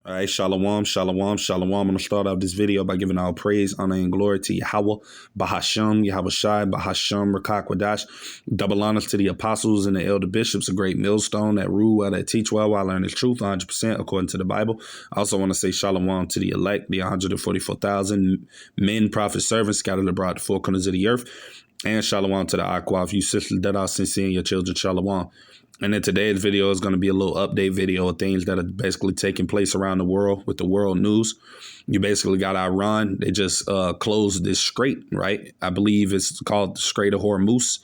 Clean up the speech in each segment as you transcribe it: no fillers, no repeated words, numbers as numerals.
All right, shalom, shalom, shalom. I'm going to start off this video by giving all praise, honor, and glory to Yahweh, Bahasham, Yahweh Shai, Bahasham, Rakakwadash. Double honors to the apostles and the elder bishops, a great millstone that rule well, that teach well, while learning truth 100% according to the Bible. I also want to say shalom to the elect, the 144,000 men, prophets, servants scattered abroad the four corners of the earth. And shalom to the Aqua, you sisters that are sincere, your children, shalom. And then today's video is going to be a little update video of things that are basically taking place around the world with the world news. You basically got Iran. They just closed this strait, right? I believe it's called the Strait of Hormuz,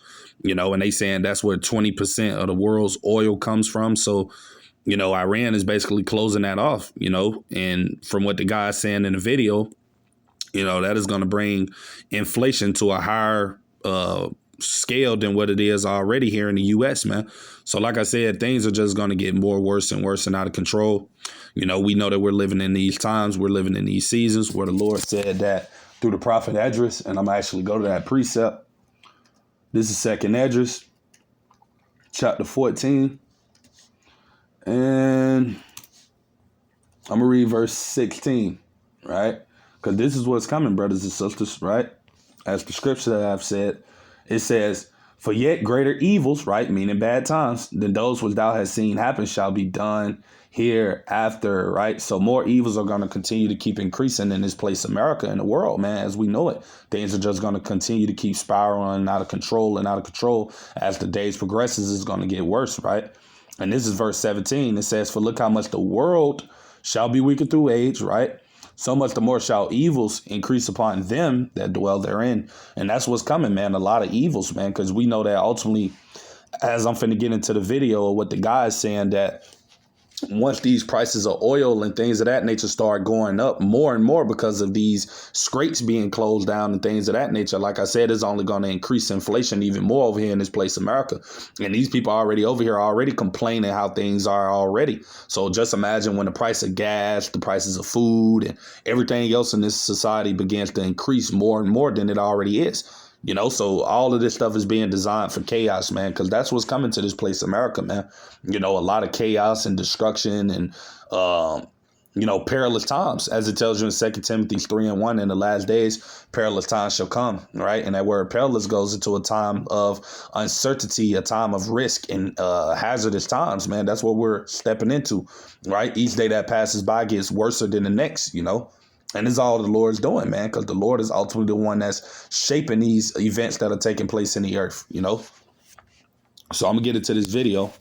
and they saying that's where 20% of the world's oil comes from. So, Iran is basically closing that off, and from what the guy's saying in the video, that is going to bring inflation to a higher scale than what it is already here in the U.S., man. So like I said, things are just going to get more worse and worse and out of control. We know that we're living in these times. We're living in these seasons where the Lord said that through the prophet Esdras, and I'm going to actually go to that precept. This is 2nd Esdras, chapter 14. And I'm going to read verse 16, right? Because this is what's coming, brothers and sisters, right? As the scripture that I've said, it says, for yet greater evils, right, meaning bad times, than those which thou hast seen happen shall be done hereafter, right? So more evils are going to continue to keep increasing in this place, America, and the world, man, as we know it. Things are just going to continue to keep spiraling out of control and out of control. As the days progresses, it's going to get worse, right? And this is verse 17. It says, for look how much the world shall be weakened through age, right? So much the more shall evils increase upon them that dwell therein. And that's what's coming, man. A lot of evils, man, because we know that ultimately, as I'm finna get into the video, what the guy is saying, that once these prices of oil and things of that nature start going up more and more because of these straits being closed down and things of that nature, like I said, is only going to increase inflation even more over here in this place, America. And these people already over here are already complaining how things are already. So just imagine when the price of gas, the prices of food, and everything else in this society begins to increase more and more than it already is. So all of this stuff is being designed for chaos, man, because that's what's coming to this place, America, man. A lot of chaos and destruction and, perilous times, as it tells you in 2 Timothy 3:1, in the last days, perilous times shall come, right? And that word perilous goes into a time of uncertainty, a time of risk and hazardous times, man. That's what we're stepping into, right? Each day that passes by gets worse than the next, And it's all the Lord's doing, man, because the Lord is ultimately the one that's shaping these events that are taking place in the earth, So I'm going to get into this video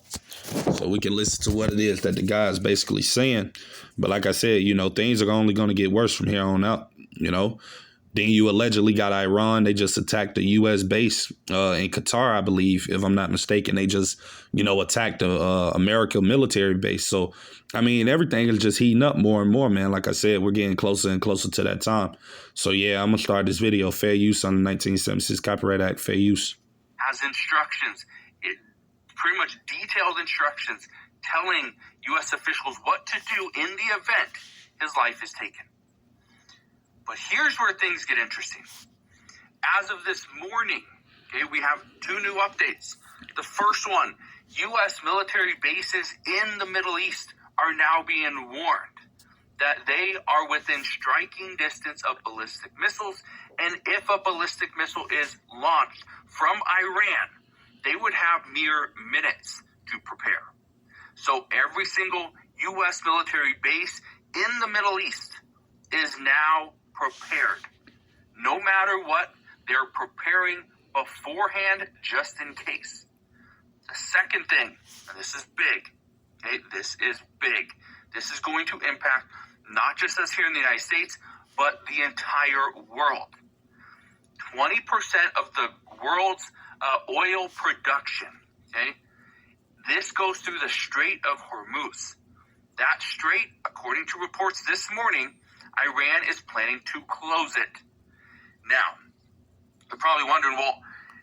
so we can listen to what it is that the guy is basically saying. But like I said, things are only going to get worse from here on out, Then you allegedly got Iran. They just attacked the U.S. base in Qatar, I believe, if I'm not mistaken. They just, attacked the American military base. So, everything is just heating up more and more, man. Like I said, we're getting closer and closer to that time. So, yeah, I'm going to start this video. Fair use on the 1976 Copyright Act. Fair use. Has instructions, pretty much detailed instructions telling U.S. officials what to do in the event his life is taken. But here's where things get interesting. As of this morning, we have two new updates. The first one, U.S. military bases in the Middle East are now being warned that they are within striking distance of ballistic missiles, and if a ballistic missile is launched from Iran, they would have mere minutes to prepare. So every single U.S. military base in the Middle East is now prepared. No matter what, they're preparing beforehand just in case. The second thing, and this is big, this is big. This is going to impact not just us here in the United States, but the entire world. 20% of the world's oil production, this goes through the Strait of Hormuz. That strait, according to reports this morning, Iran is planning to close it. Now, you're probably wondering, well,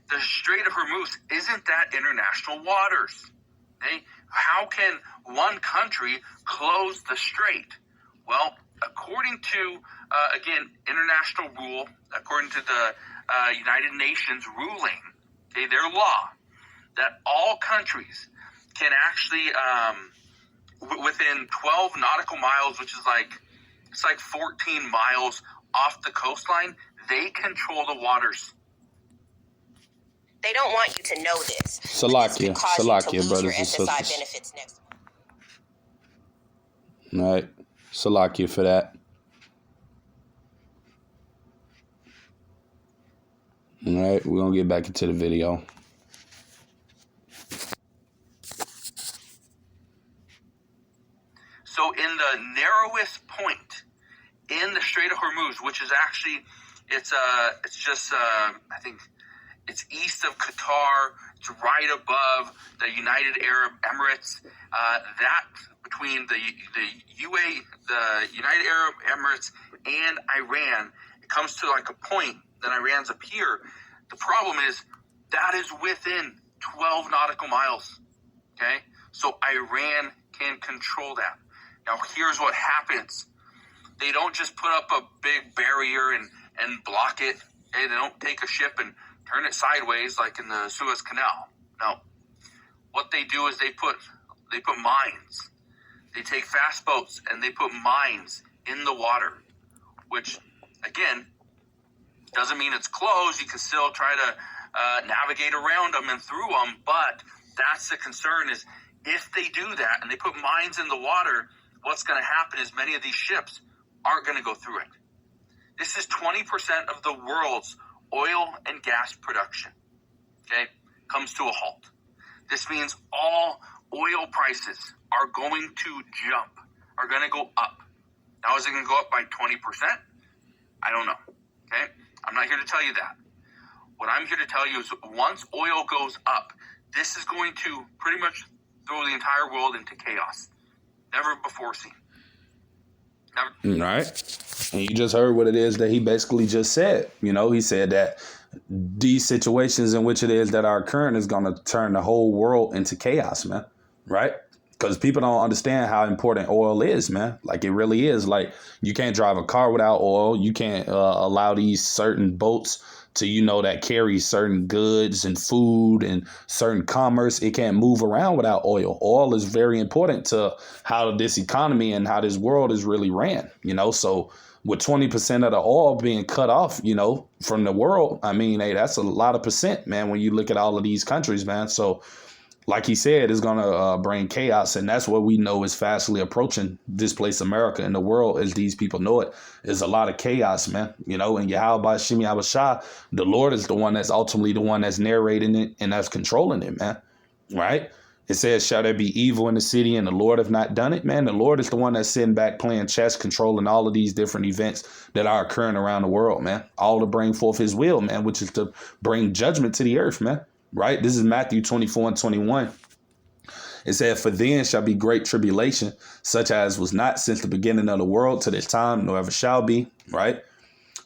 the Strait of Hormuz, isn't that international waters? How can one country close the strait? Well, according to, again, international rule, according to the United Nations ruling, their law, that all countries can actually within 12 nautical miles, which is it's like 14 miles off the coastline, they control the waters. They don't want you to know this. Salakia, Salakia, brothers and SSI sisters. benefits next. All right, Salakia for that. All right, we're going to get back into the video. So in the narrowest point in the Strait of Hormuz, which is actually, it's just, I think it's east of Qatar. It's right above the United Arab Emirates. That between the United Arab Emirates and Iran, it comes to like a point that Iran's up here. The problem is that is within 12 nautical miles. Okay, so Iran can control that. Now here's what happens. They don't just put up a big barrier and block it. Okay? They don't take a ship and turn it sideways like in the Suez Canal. No. What they do is they put mines. They take fast boats and they put mines in the water, which, again, doesn't mean it's closed. You can still try to navigate around them and through them, but that's the concern is if they do that and they put mines in the water, what's going to happen is many of these ships aren't going to go through it. This is 20% of the world's oil and gas production, okay, comes to a halt. This means all oil prices are going to jump, are going to go up. Now, is it going to go up by 20%? I don't know, okay? I'm not here to tell you that. What I'm here to tell you is once oil goes up, this is going to pretty much throw the entire world into chaos. Never before seen. Never. Right. And you just heard what it is that he basically just said. You know, he said that these situations in which it is that are occurring is going to turn the whole world into chaos, man. Right? Because people don't understand how important oil is, man. Like, it really is. Like, you can't drive a car without oil. You can't allow these certain boats to, you know, that carry certain goods and food and certain commerce. It can't move around without oil. Oil is very important to how this economy and how this world is really ran, you know. So with 20% of the oil being cut off, you know, from the world, I mean, hey, that's a lot of percent, man, when you look at all of these countries, man. So like he said, it's going to bring chaos. And that's what we know is fastly approaching this place, America, and the world, as these people know it, is a lot of chaos, man. You know, and Yahweh Shemi Abashah, the Lord is the one that's ultimately the one that's narrating it and that's controlling it, man. Right? It says, shall there be evil in the city and the Lord have not done it? Man, the Lord is the one that's sitting back playing chess, controlling all of these different events that are occurring around the world, man. All to bring forth his will, man, which is to bring judgment to the earth, man. Right? This is Matthew 24 and 21. It said, for then shall be great tribulation, such as was not since the beginning of the world to this time, nor ever shall be. Right?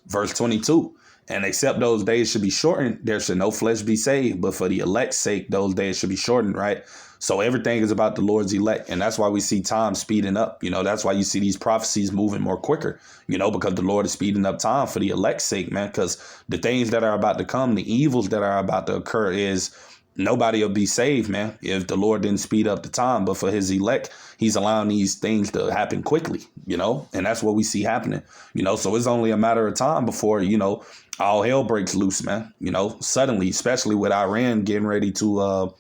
Verse 22. And except those days should be shortened, there should no flesh be saved. But for the elect's sake, those days should be shortened. Right? So everything is about the Lord's elect. And that's why we see time speeding up. You know, that's why you see these prophecies moving more quicker, you know, because the Lord is speeding up time for the elect's sake, man, because the things that are about to come, the evils that are about to occur is nobody will be saved, man, if the Lord didn't speed up the time. But for his elect, he's allowing these things to happen quickly, you know, and that's what we see happening, you know. So it's only a matter of time before, you know, all hell breaks loose, man, you know, suddenly, especially with Iran getting ready to,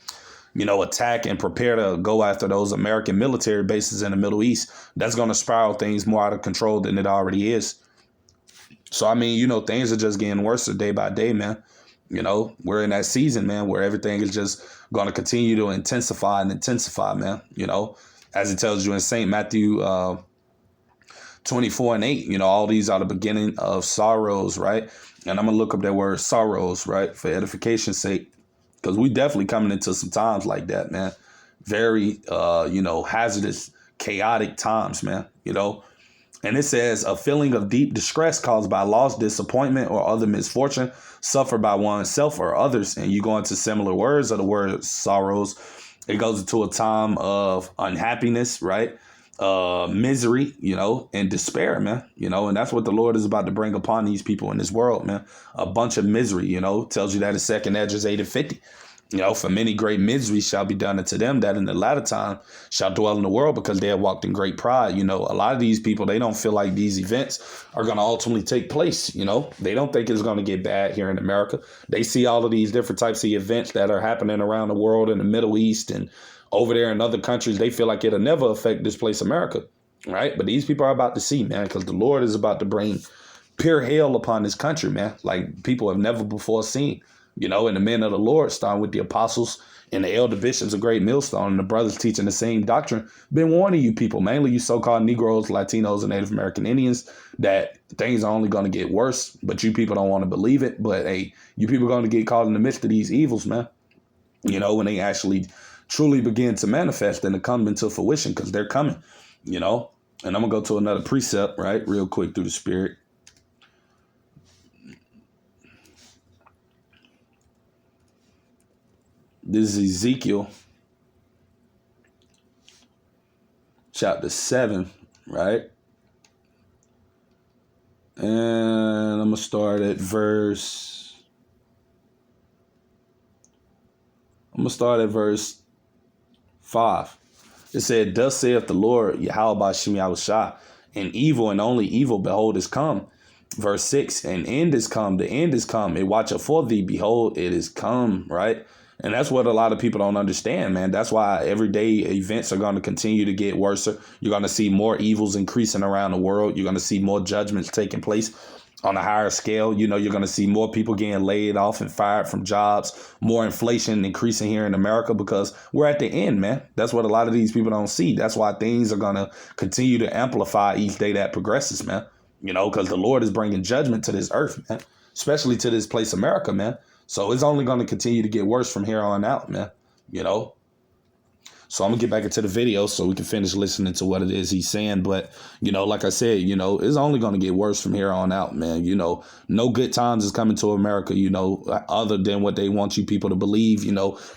you know, attack and prepare to go after those American military bases in the Middle East. That's going to spiral things more out of control than it already is. So, I mean, you know, things are just getting worse day by day, man. You know, we're in that season, man, where everything is just going to continue to intensify and intensify, man. You know, as it tells you in St. Matthew 24 and 8, you know, all these are the beginning of sorrows, right? And I'm going to look up that word sorrows, right, for edification's sake. Because we definitely coming into some times like that, man. Very, you know, hazardous, chaotic times, man, you know. And it says a feeling of deep distress caused by loss, disappointment, or other misfortune suffered by oneself or others. And you go into similar words of the word sorrows. It goes into a time of unhappiness, right? Misery, you know, and despair, man, you know, and that's what the Lord is about to bring upon these people in this world, man. A bunch of misery, you know, tells you that in 2nd Esdras 8 and 50, For many great misery shall be done unto them that in the latter time shall dwell in the world, because they have walked in great pride. A lot of these people, they don't feel like these events are going to ultimately take place. They don't think it's going to get bad here in America. They see all of these different types of events that are happening around the world, in the Middle East and over there in other countries. They feel like it'll never affect this place, America. Right. But these people are about to see, man, because the Lord is about to bring pure hell upon this country, man, like people have never before seen. And the men of the Lord, starting with the apostles and the elder bishops of Great Millstone, and the brothers teaching the same doctrine, been warning you people, mainly you so-called Negroes, Latinos, and Native American Indians, that things are only going to get worse, but you people don't want to believe it. But hey, you people are going to get caught in the midst of these evils, man, when they actually truly begin to manifest and to come into fruition, because they're coming, And I'm going to go to another precept, right, real quick through the Spirit. This is Ezekiel chapter 7, right? And I'm going to start at verse 5. It said, "Thus saith the Lord, Yahweh Ba'ashem Yahushua, and evil and only evil, behold, is come." Verse 6, "An end is come, the end is come. It watcheth for thee, behold, it is come," right? And that's what a lot of people don't understand, man. That's why everyday events are going to continue to get worse. You're going to see more evils increasing around the world. You're going to see more judgments taking place on a higher scale. You're going to see more people getting laid off and fired from jobs, more inflation increasing here in America, because we're at the end, man. That's what a lot of these people don't see. That's why things are going to continue to amplify each day that progresses, man. Because the Lord is bringing judgment to this earth, man, especially to this place, America, man. So it's only going to continue to get worse from here on out, man, So I'm going to get back into the video so we can finish listening to what it is he's saying. But, like I said, it's only going to get worse from here on out, man. No good times is coming to America, other than what they want you people to believe.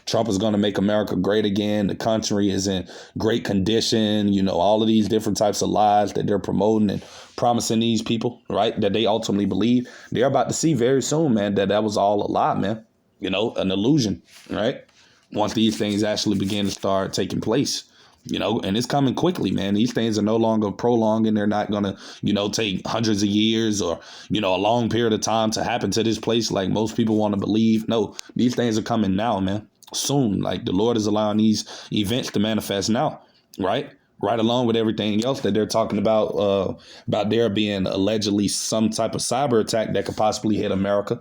Trump is going to make America great again. The country is in great condition. All of these different types of lies that they're promoting and promising these people, right, that they ultimately believe. They're about to see very soon, man, that was all a lie, man. An illusion, right? Once these things actually begin to start taking place, and it's coming quickly, man. These things are no longer prolonging. They're not going to, take hundreds of years or, a long period of time to happen to this place like most people want to believe. No, these things are coming now, man, soon. Like the Lord is allowing these events to manifest now, right? Right along with everything else that they're talking about there being allegedly some type of cyber attack that could possibly hit America,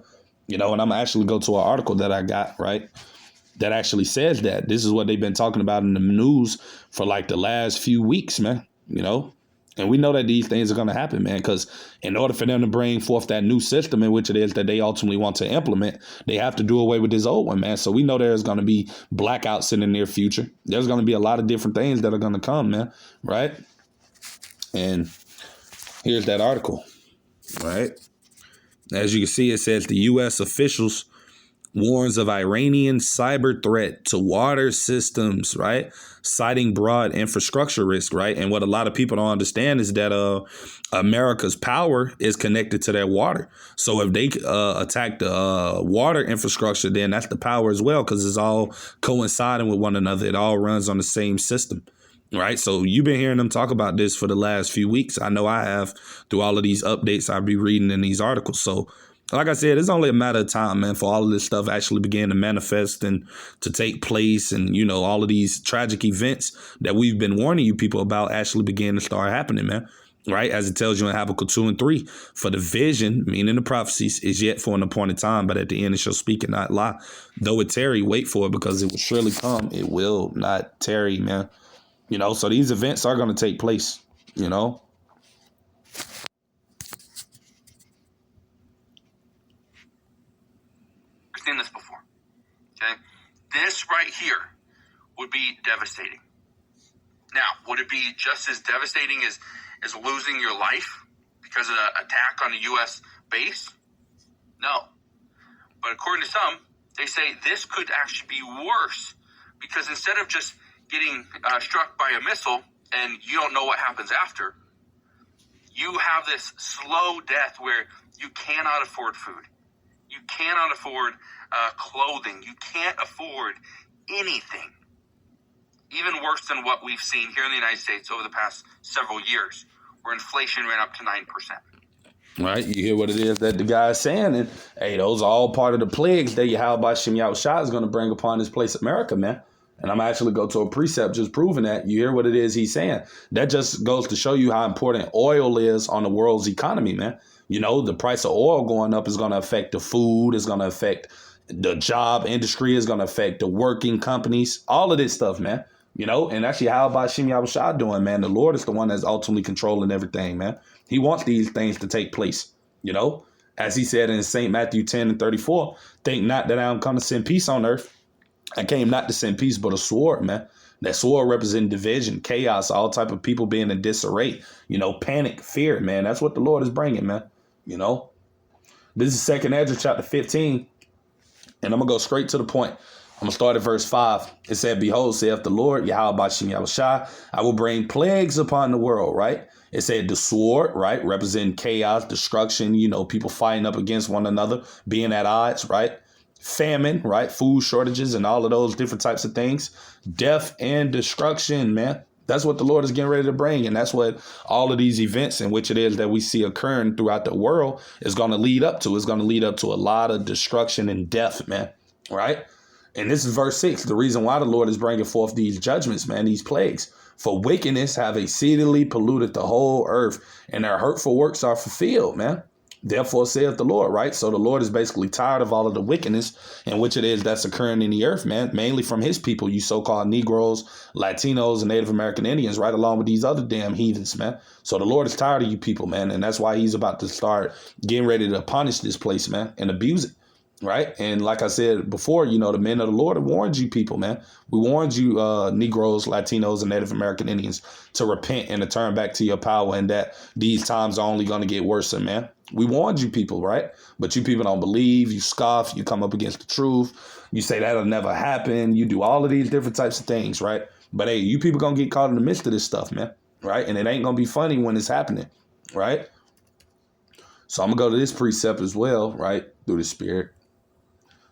and I'm actually go to an article that I got, right, that actually says that this is what they've been talking about in the news for like the last few weeks, man, and we know that these things are going to happen, man, because in order for them to bring forth that new system in which it is that they ultimately want to implement, they have to do away with this old one, man. So we know there's going to be blackouts in the near future. There's going to be a lot of different things that are going to come, man, right? And here's that article, right? As you can see, it says the U.S. officials warns of Iranian cyber threat to water systems, right? Citing broad infrastructure risk, right? And what a lot of people don't understand is that America's power is connected to their water. So if they attack the water infrastructure, then that's the power as well, because it's all coinciding with one another. It all runs on the same system. Right. So you've been hearing them talk about this for the last few weeks. I know I have, through all of these updates I'll be reading in these articles. So like I said, it's only a matter of time, man, for all of this stuff actually begin to manifest and to take place. And, all of these tragic events that we've been warning you people about actually begin to start happening, man. Right. As it tells you in Habakkuk 2 and 3, for the vision, meaning the prophecies, is yet for an appointed time, but at the end it shall speak and not lie. Though it tarry, wait for it, because it will surely come. It will not tarry, man. So these events are going to take place, Seen this before. Okay, this right here would be devastating. Now, would it be just as devastating as losing your life because of an attack on a U.S. base? No. But according to some, they say this could actually be worse, because instead of just getting struck by a missile and you don't know what happens after, you have this slow death where you cannot afford food. You cannot afford clothing. You can't afford anything. Even worse than what we've seen here in the United States over the past several years, where inflation ran up to 9%. Right? You hear what it is that the guy is saying, and hey, those are all part of the plagues that Yahweh Shem Yahushua is going to bring upon this place, America, man. And I'm actually go to a precept just proving that. You hear what it is he's saying. That just goes to show you how important oil is on the world's economy, man. You know, the price of oil going up is going to affect the food, it's going to affect the job industry, is going to affect the working companies, all of this stuff, man. You know, and actually, how about Shem Yahushua doing, man? The Lord is the one that's ultimately controlling everything, man. He wants these things to take place, you know. As he said in St. Matthew 10:34, think not that I am come to send peace on earth. I came not to send peace, but a sword, man. That sword represents division, chaos, all type of people being in disarray, you know, panic, fear, man. That's what the Lord is bringing, man. You know, this is 2nd Ezra chapter 15, and I'm going to go straight to the point. I'm going to start at verse 5. It said, behold, saith the Lord, Yahweh Shem Yahushua, I will bring plagues upon the world, right? It said the sword, right, representing chaos, destruction, you know, people fighting up against one another, being at odds, right? Famine, right? Food shortages and all of those different types of things. Death and destruction, man. That's what the Lord is getting ready to bring. And that's what all of these events in which it is that we see occurring throughout the world is going to lead up to. It's going to lead up to a lot of destruction and death, man. Right? And this is verse 6. The reason why the Lord is bringing forth these judgments, man, these plagues. For wickedness have exceedingly polluted the whole earth, and their hurtful works are fulfilled, man. Therefore saith the Lord, right? So the Lord is basically tired of all of the wickedness in which it is that's occurring in the earth, man, mainly from his people, you so-called Negroes, Latinos, and Native American Indians, right along with these other damn heathens, man. So the Lord is tired of you people, man, and that's why he's about to start getting ready to punish this place, man, and abuse it. Right. And like I said before, you know, the men of the Lord have warned you people, man. We warned you Negroes, Latinos, and Native American Indians to repent and to turn back to your power, and that these times are only going to get worse, man. We warned you people. Right. But you people don't believe. You scoff. You come up against the truth. You say that'll never happen. You do all of these different types of things. Right. But hey, you people going to get caught in the midst of this stuff, man. Right. And it ain't going to be funny when it's happening. Right. So I'm going to go to this precept as well. Right. Through the Spirit.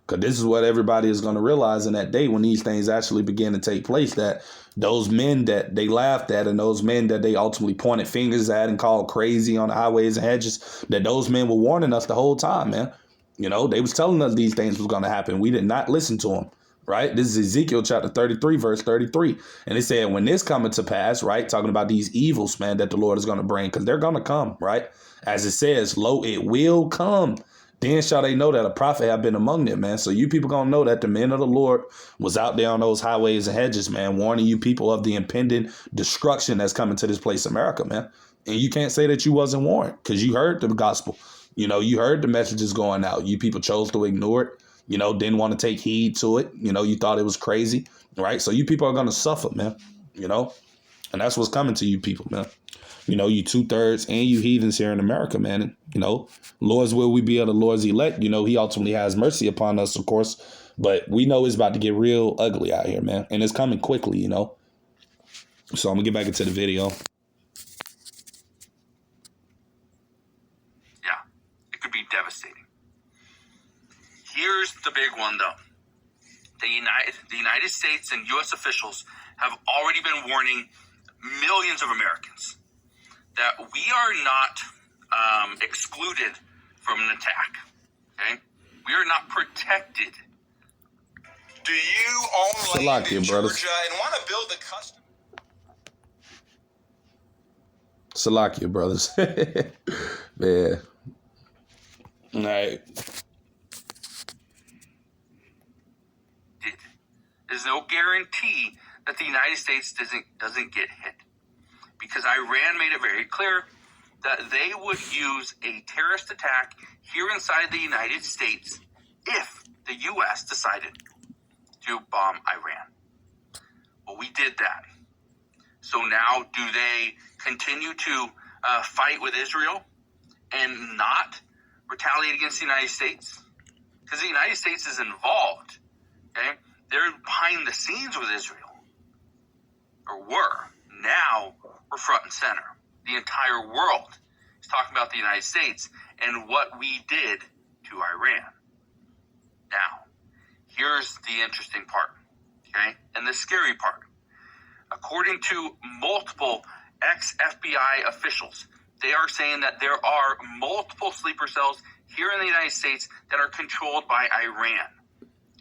Because this is what everybody is going to realize in that day when these things actually begin to take place, that those men that they laughed at and those men that they ultimately pointed fingers at and called crazy on the highways and hedges, that those men were warning us the whole time, man. You know, they was telling us these things was going to happen. We did not listen to them, right? This is Ezekiel chapter 33, verse 33. And it said, when this coming to pass, right, talking about these evils, man, that the Lord is going to bring, because they're going to come, right? As it says, lo, it will come. Then shall they know that a prophet have been among them, man. So you people going to know that the men of the Lord was out there on those highways and hedges, man, warning you people of the impending destruction that's coming to this place, America, man. And you can't say that you wasn't warned, because you heard the gospel. You know, you heard the messages going out. You people chose to ignore it, you know, didn't want to take heed to it. You know, you thought it was crazy, right? So you people are going to suffer, man, you know, and that's what's coming to you people, man. You know, you 2/3 and you heathens here in America, man. And, you know, Lord's will we be of the Lord's elect. You know, he ultimately has mercy upon us, of course. But we know it's about to get real ugly out here, man. And it's coming quickly, you know. So I'm going to get back into the video. Yeah, it could be devastating. Here's the big one, though. The United States and U.S. officials have already been warning millions of Americans that we are not excluded from an attack, okay? We are not protected. Do you own land in brothers. Georgia and want to build a custom? Salakia, brothers. Man. All right. There's no guarantee that the United States doesn't get hit, because Iran made it very clear that they would use a terrorist attack here inside the United States if the U.S. decided to bomb Iran. Well, we did that. So now do they continue to fight with Israel and not retaliate against the United States? Because the United States is involved, okay? They're behind the scenes with Israel, or were. Now we're front and center. The entire world is talking about the United States and what we did to Iran. Now, here's the interesting part, okay, and the scary part. According to multiple ex-FBI officials, they are saying that there are multiple sleeper cells here in the United States that are controlled by Iran.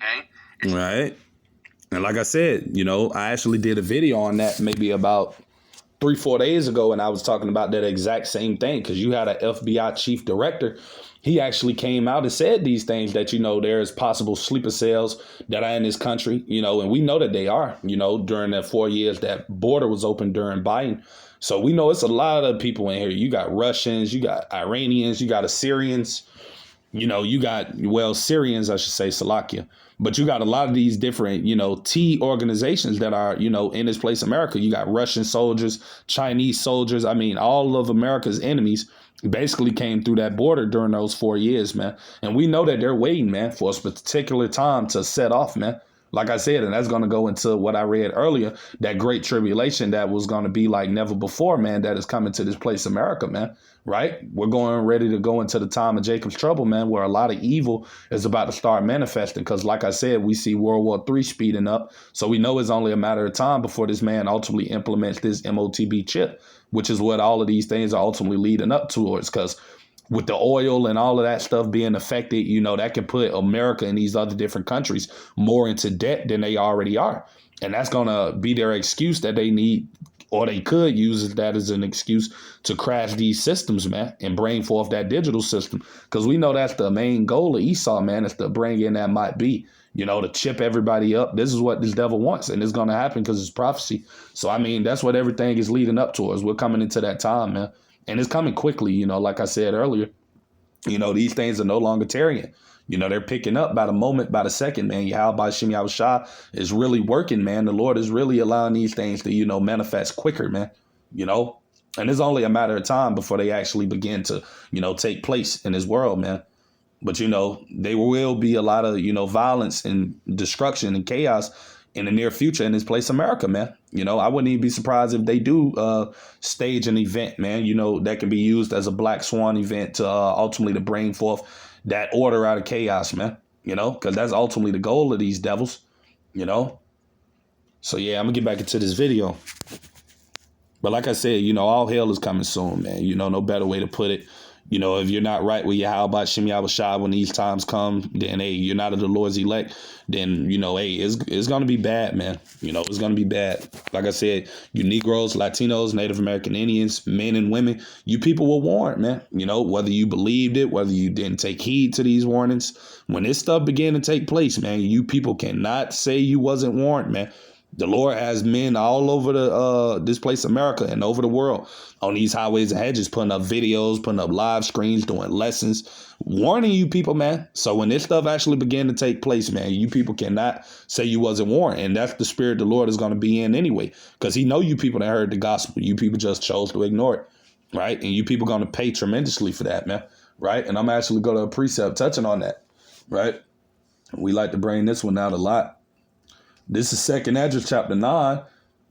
Okay? Right. And like I said, you know, I actually did a video on that maybe about 3-4 days ago, and I was talking about that exact same thing, because you had an FBI chief director. He actually came out and said these things, that, you know, there's possible sleeper cells that are in this country, you know, and we know that they are, you know, during that 4 years that border was open during Biden. So we know it's a lot of people in here. You got Russians, you got Iranians, you got Assyrians, you know, you got, well, Syrians, I should say, Salakia. But you got a lot of these different, you know, T organizations that are, you know, in this place, America. You got Russian soldiers, Chinese soldiers. I mean, all of America's enemies basically came through that border during those 4 years, man. And we know that they're waiting, man, for a particular time to set off, man. Like I said, and that's going to go into what I read earlier, that great tribulation that was going to be like never before, man, that is coming to this place, America, man, right? We're going ready to go into the time of Jacob's trouble, man, where a lot of evil is about to start manifesting. Because like I said, we see World War III speeding up. So we know it's only a matter of time before this man ultimately implements this MOTB chip, which is what all of these things are ultimately leading up towards. Because with the oil and all of that stuff being affected, you know, that can put America and these other different countries more into debt than they already are. And that's going to be their excuse that they need, or they could use that as an excuse to crash these systems, man, and bring forth that digital system. Because we know that's the main goal of Esau, man, is to bring in that might be, you know, to chip everybody up. This is what this devil wants, and it's going to happen because it's prophecy. So, I mean, that's what everything is leading up towards. We're coming into that time, man. And it's coming quickly, you know, like I said earlier, you know, these things are no longer tarrying. You know, they're picking up by the moment, by the second, man. Yahweh Shem Yahushua is really working, man. The Lord is really allowing these things to, you know, manifest quicker, man, you know. And it's only a matter of time before they actually begin to, you know, take place in this world, man. But, you know, there will be a lot of, you know, violence and destruction and chaos in the near future in this place, America, man. You know, I wouldn't even be surprised if they do stage an event, man, you know, that can be used as a Black Swan event to ultimately to bring forth that order out of chaos, man, you know, because that's ultimately the goal of these devils, you know. So, yeah, I'm going to get back into this video. But like I said, you know, all hell is coming soon, man. You know, no better way to put it. You know, if you're not right with Yahweh Shem Yahushua when these times come, then, hey, you're not of the Lord's elect, then, you know, hey, it's going to be bad, man. You know, it's going to be bad. Like I said, you Negroes, Latinos, Native American Indians, men and women, you people were warned, man. You know, whether you believed it, whether you didn't take heed to these warnings, when this stuff began to take place, man, you people cannot say you wasn't warned, man. The Lord has men all over this place, America, and over the world on these highways and hedges, putting up videos, putting up live screens, doing lessons, warning you people, man. So when this stuff actually began to take place, man, you people cannot say you wasn't warned. And that's the spirit the Lord is going to be in anyway, because he know you people that heard the gospel. You people just chose to ignore it, right? And you people going to pay tremendously for that, man, right? And I'm actually going to a precept touching on that, right? We like to bring this one out a lot. This is 2nd Esdras chapter 9,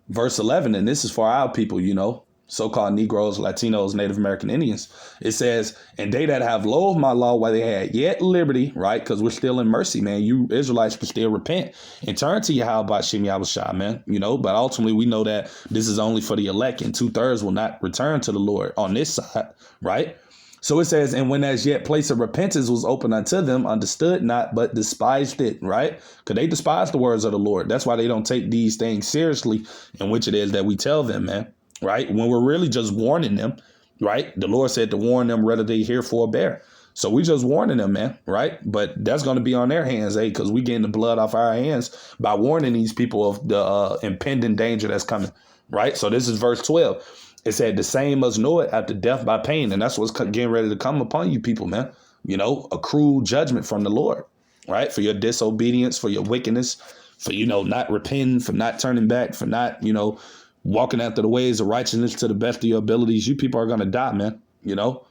verse 11, and this is for our people, you know, so-called Negroes, Latinos, Native American Indians. It says, and they that have loathed my law while they had yet liberty, right, because we're still in mercy, man. You Israelites can still repent and turn to Yahweh Shem Yahushua, man, you know, but ultimately we know that this is only for the elect, and 2/3 will not return to the Lord on this side, right? So it says, and when as yet place of repentance was open unto them, understood not, but despised it, right? Because they despise the words of the Lord. That's why they don't take these things seriously, in which it is that we tell them, man, right? When we're really just warning them, right? The Lord said to warn them, whether they hear forbear. So we just warning them, man, right? But that's going to be on their hands, because we getting the blood off our hands by warning these people of the impending danger that's coming, right? So this is verse 12. It said, the same must know it after death by pain. And that's what's getting ready to come upon you people, man. You know, a cruel judgment from the Lord, right? For your disobedience, for your wickedness, for, you know, not repenting, for not turning back, for not, you know, walking after the ways of righteousness to the best of your abilities. You people are going to die, man, you know.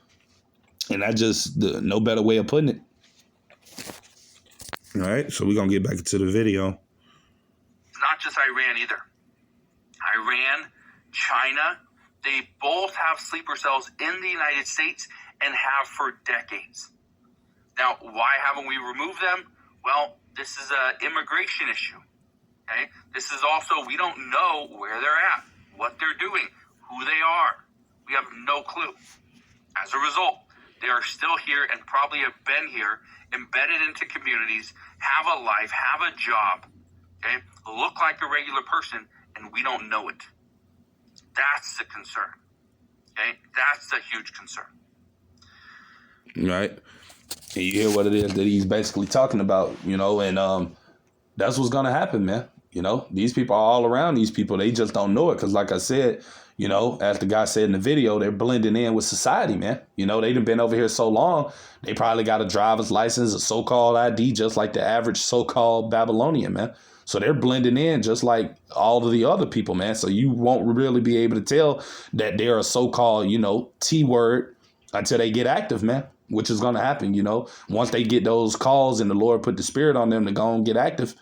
And that's just no better way of putting it. All right. So we're going to get back into the video. It's not just Iran either. Iran, China, they both have sleeper cells in the United States and have for decades. Now, why haven't we removed them? Well, this is an immigration issue. Okay? This is also, we don't know where they're at, what they're doing, who they are. We have no clue. As a result, they are still here and probably have been here, embedded into communities, have a life, have a job, okay? Look like a regular person, and we don't know it. That's the concern, okay? That's a huge concern. Right. And you hear what it is that he's basically talking about, you know, and that's what's going to happen, man. You know, these people are all around these people. They just don't know it because, like I said, you know, as the guy said in the video, they're blending in with society, man. You know, they've been over here so long, they probably got a driver's license, a so-called ID, just like the average so-called Babylonian, man. So they're blending in just like all of the other people, man. So you won't really be able to tell that they're a so-called, you know, T-word until they get active, man, which is going to happen, you know. Once they get those calls and the Lord put the spirit on them to go and get active,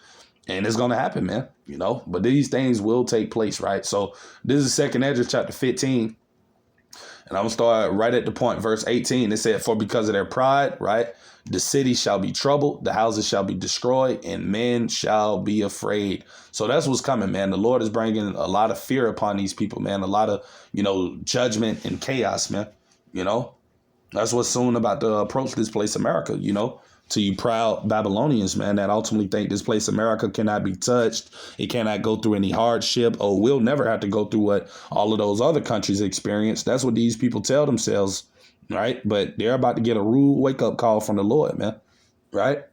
and it's going to happen, man, you know. But these things will take place, right? So this is 2 Esdras chapter 15. And I'm going to start right at the point, verse 18. It said, for because of their pride, right, the city shall be troubled, the houses shall be destroyed, and men shall be afraid. So that's what's coming, man. The Lord is bringing a lot of fear upon these people, man. A lot of, you know, judgment and chaos, man. You know, that's what's soon about to approach this place, America, you know. To you proud Babylonians, man, that ultimately think this place, America, cannot be touched. It cannot go through any hardship, or will never have to go through what all of those other countries experience. That's what these people tell themselves, right? But they're about to get a rude wake-up call from the Lord, man, right?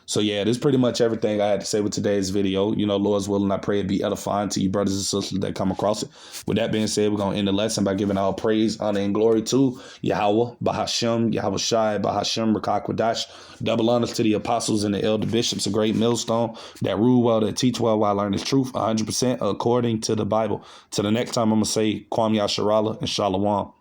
So, yeah, this is pretty much everything I had to say with today's video. You know, Lord's willing, I pray it be edifying to you brothers and sisters that come across it. With that being said, we're going to end the lesson by giving all praise, honor, and glory to Yahweh, Bahashem, Yahweh Shai, Bahashem, Rakakwadash. Double honors to the apostles and the elder bishops, a great millstone that rule well, that teach well while learning truth 100% according to the Bible. Till the next time, I'm going to say Kwam Yasharallah and Shalom.